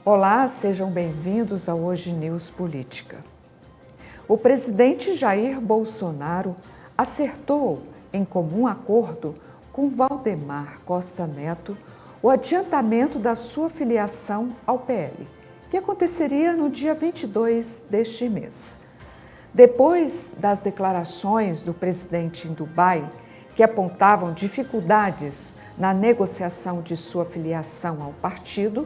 Olá, sejam bem-vindos ao Hoje News Política. O presidente Jair Bolsonaro acertou, em comum acordo com Valdemar Costa Neto, o adiantamento da sua filiação ao PL, que aconteceria no dia 22 deste mês. Depois das declarações do presidente em Dubai, que apontavam dificuldades na negociação de sua filiação ao partido,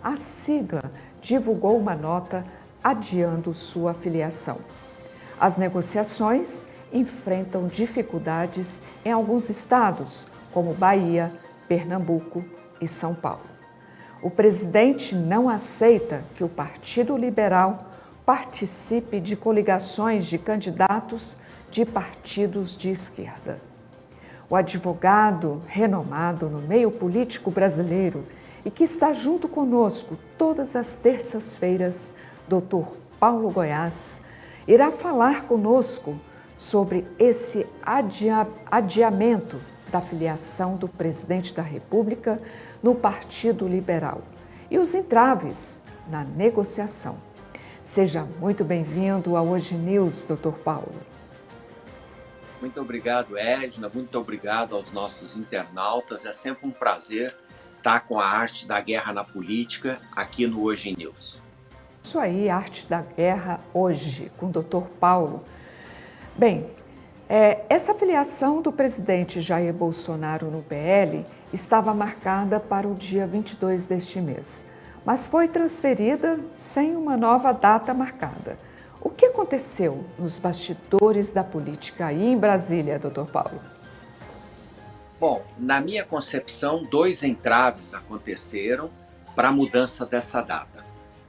a sigla divulgou uma nota adiando sua filiação. As negociações enfrentam dificuldades em alguns estados, como Bahia, Pernambuco e São Paulo. O presidente não aceita que o Partido Liberal participe de coligações de candidatos de partidos de esquerda. O advogado renomado no meio político brasileiro e que está junto conosco todas as terças-feiras, Dr. Paulo Goiás, irá falar conosco sobre esse adiamento da filiação do presidente da República no Partido Liberal e os entraves na negociação. Seja muito bem-vindo ao Hoje News, Dr. Paulo. Muito obrigado, Edna. Muito obrigado aos nossos internautas. É sempre um prazer estar com a arte da guerra na política aqui no Hoje News. Isso aí, Arte da Guerra hoje, com o Dr. Paulo. Bem, essa filiação do presidente Jair Bolsonaro no PL estava marcada para o dia 22 deste mês, mas foi transferida sem uma nova data marcada. O que aconteceu nos bastidores da política aí em Brasília, Dr. Paulo? Bom, na minha concepção, 2 entraves aconteceram para a mudança dessa data.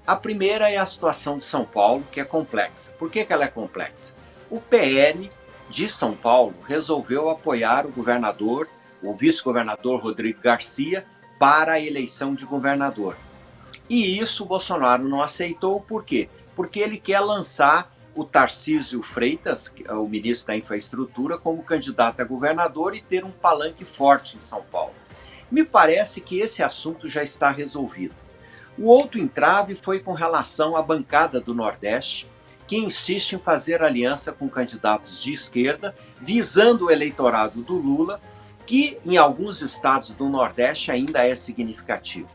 A primeira é a situação de São Paulo, que é complexa. Por que ela é complexa? O PL de São Paulo resolveu apoiar o vice-governador Rodrigo Garcia para a eleição de governador. E isso o Bolsonaro não aceitou, por quê? Porque ele quer lançar o Tarcísio Freitas, o ministro da Infraestrutura, como candidato a governador e ter um palanque forte em São Paulo. Me parece que esse assunto já está resolvido. O outro entrave foi com relação à bancada do Nordeste, que insiste em fazer aliança com candidatos de esquerda, visando o eleitorado do Lula, que em alguns estados do Nordeste ainda é significativo.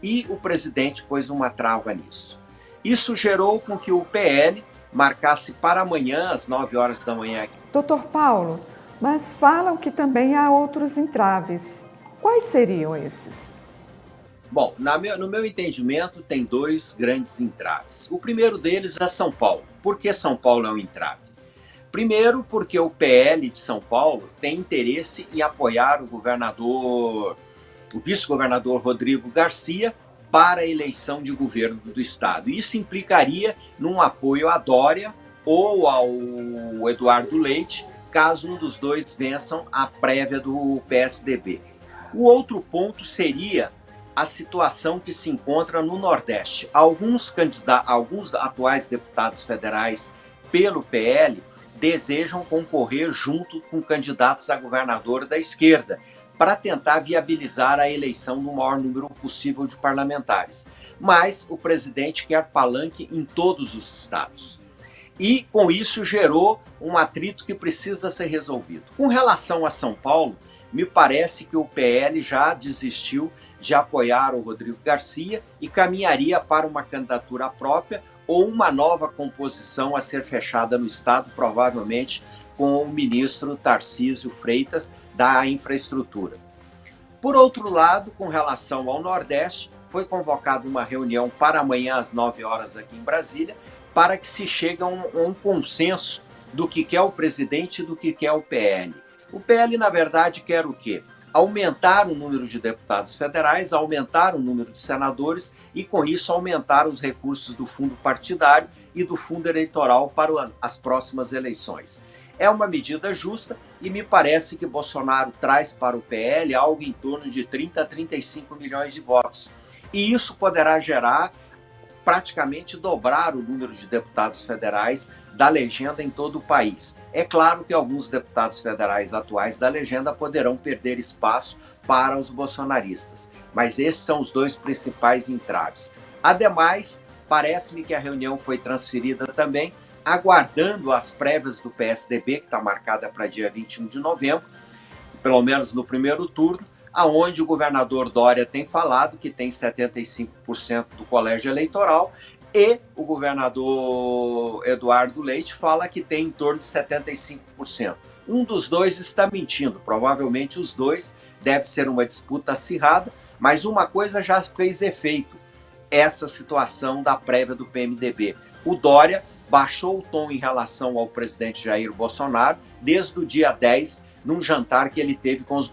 E o presidente pôs uma trava nisso. Isso gerou com que o PL marcasse para amanhã, às 9 horas da manhã. Dr. Paulo, mas falam que também há outros entraves. Quais seriam esses? Bom, no meu entendimento, tem 2 grandes entraves. O primeiro deles é São Paulo. Por que São Paulo é um entrave? Primeiro, porque o PL de São Paulo tem interesse em apoiar o vice-governador Rodrigo Garcia para a eleição de governo do estado. Isso implicaria num apoio a Dória ou ao Eduardo Leite, caso um dos dois vençam a prévia do PSDB. O outro ponto seria a situação que se encontra no Nordeste. Alguns atuais deputados federais pelo PL desejam concorrer junto com candidatos a governador da esquerda, para tentar viabilizar a eleição do maior número possível de parlamentares. Mas o presidente quer palanque em todos os estados. E com isso gerou um atrito que precisa ser resolvido. Com relação a São Paulo, me parece que o PL já desistiu de apoiar o Rodrigo Garcia e caminharia para uma candidatura própria ou uma nova composição a ser fechada no estado, provavelmente com o ministro Tarcísio Freitas da Infraestrutura. Por outro lado, com relação ao Nordeste, foi convocada uma reunião para amanhã às 9 horas aqui em Brasília, para que se chegue a um consenso do que quer o presidente e do que quer o PL. O PL, na verdade, quer o quê? Aumentar o número de deputados federais, aumentar o número de senadores e, com isso, aumentar os recursos do fundo partidário e do fundo eleitoral para as próximas eleições. É uma medida justa e me parece que Bolsonaro traz para o PL algo em torno de 30 a 35 milhões de votos. E isso poderá gerar praticamente dobrar o número de deputados federais da legenda em todo o país. É claro que alguns deputados federais atuais da legenda poderão perder espaço para os bolsonaristas, mas esses são os 2 principais entraves. Ademais, parece-me que a reunião foi transferida também, aguardando as prévias do PSDB, que está marcada para dia 21 de novembro, pelo menos no primeiro turno, aonde o governador Dória tem falado que tem 75% do colégio eleitoral e o governador Eduardo Leite fala que tem em torno de 75%. Um dos dois está mentindo, provavelmente os dois, deve ser uma disputa acirrada, mas uma coisa já fez efeito, essa situação da prévia do PMDB. O Dória baixou o tom em relação ao presidente Jair Bolsonaro desde o dia 10, num jantar que ele teve com os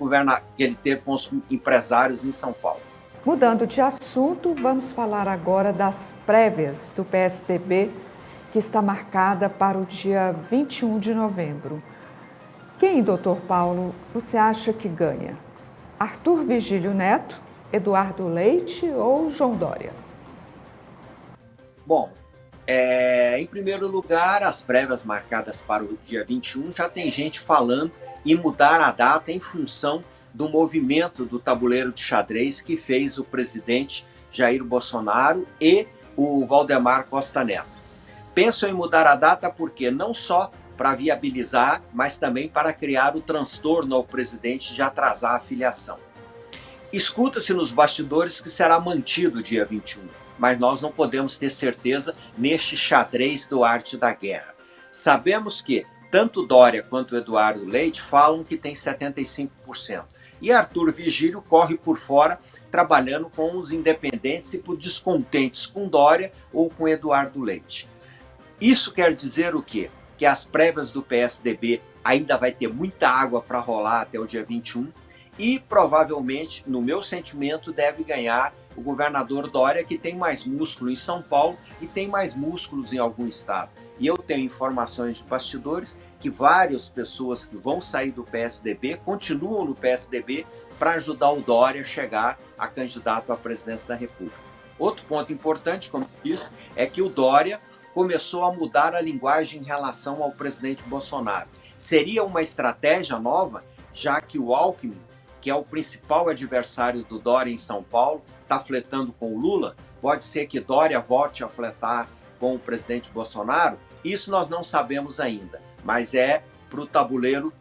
empresários em São Paulo. Mudando de assunto, vamos falar agora das prévias do PSDB, que está marcada para o dia 21 de novembro. Quem, doutor Paulo, você acha que ganha? Arthur Vigílio Neto, Eduardo Leite ou João Dória? Bom, em primeiro lugar, as prévias marcadas para o dia 21 já tem gente falando em mudar a data em função do movimento do tabuleiro de xadrez que fez o presidente Jair Bolsonaro e o Valdemar Costa Neto. Pensam em mudar a data porque não só para viabilizar, mas também para criar o transtorno ao presidente de atrasar a filiação. Escuta-se nos bastidores que será mantido o dia 21, mas nós não podemos ter certeza neste xadrez do arte da guerra. Sabemos que tanto Dória quanto Eduardo Leite falam que tem 75%. E Arthur Vigílio corre por fora, trabalhando com os independentes e por descontentes com Dória ou com Eduardo Leite. Isso quer dizer o quê? Que as prévias do PSDB ainda vai ter muita água para rolar até o dia 21 e provavelmente, no meu sentimento, deve ganhar o governador Dória, que tem mais músculo em São Paulo e tem mais músculos em algum estado. E eu tenho informações de bastidores que várias pessoas que vão sair do PSDB continuam no PSDB para ajudar o Dória a chegar a candidato à presidência da República. Outro ponto importante, como eu disse, é que o Dória começou a mudar a linguagem em relação ao presidente Bolsonaro. Seria uma estratégia nova, já que o Alckmin, que é o principal adversário do Dória em São Paulo, está flertando com o Lula? Pode ser que Dória volte a flertar com o presidente Bolsonaro? Isso nós não sabemos ainda, mas é para o tabuleiro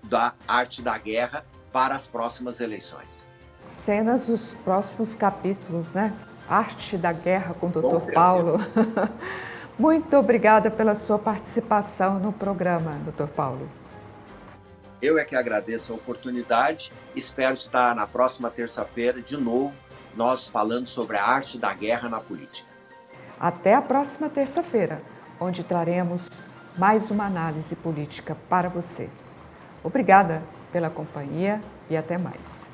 da arte da guerra para as próximas eleições. Cenas dos próximos capítulos, né? Arte da guerra com o doutor Paulo. Muito obrigada pela sua participação no programa, doutor Paulo. Eu é que agradeço a oportunidade, espero estar na próxima terça-feira de novo, nós falando sobre a arte da guerra na política. Até a próxima terça-feira, onde traremos mais uma análise política para você. Obrigada pela companhia e até mais.